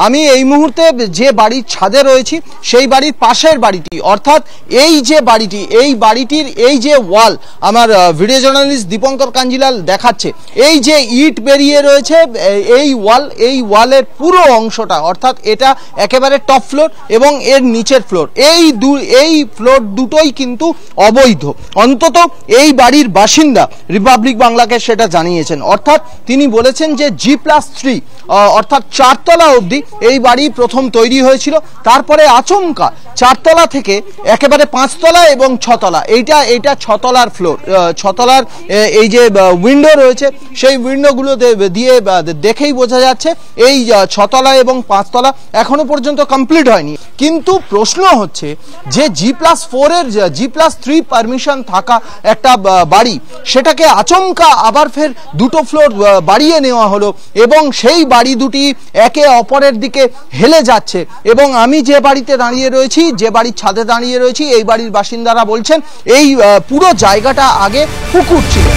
আমি এই মুহূর্তে যে বাড়ির ছাদে রয়েছি সেই বাড়ির পাশের বাড়িটি, অর্থাৎ এই যে বাড়িটি, এই বাড়িটির এই যে ওয়াল, আমার ভিডিও জার্নালিস্ট দীপঙ্কর কাঞ্জিলাল দেখাচ্ছে, এই যে ইট বেরিয়ে রয়েছে এই ওয়ালের পুরো অংশটা, অর্থাৎ এটা একেবারে টপ ফ্লোর এবং এর নিচের ফ্লোর, এই ফ্লোর দুটোই কিন্তু অবৈধ। অন্তত এই বাড়ির বাসিন্দা রিপাবলিক বাংলাকে সেটা জানিয়েছেন। অর্থাৎ তিনি বলেছেন যে G+3 অর্থাৎ 4 তলা অবধি এই বাড়ি প্রথম তৈরি হয়েছিল, তারপরে আচমকা 4 তলা থেকে একেবারে 5 তলা এবং 6 তলা, এইটা 6 তলার ফ্লোর, 6 তলার এই যে উইন্ডো রয়েছে সেই উইন্ডোগুলো দিয়ে দেখেই বোঝা যাচ্ছে এই 6 তলা এবং 5 তলা এখনো পর্যন্ত কমপ্লিট হয়নি। কিন্তু প্রশ্ন হচ্ছে যে G+4 এর G+3 পারমিশন থাকা একটা বাড়ি, সেটাকে আচমকা আবার ফের দুটো ফ্লোর বাড়িয়ে নেওয়া হলো এবং সেই বাড়ি দুটি একে অপরের দিকে হেলে যাচ্ছে। এবং আমি যে বাড়িতে দাঁড়িয়ে রয়েছি, যে বাড়ির ছাদে দাঁড়িয়ে রয়েছি, এই বাড়ির বাসিন্দারা বলছেন এই পুরো জায়গাটা আগে পুকুর ছিল।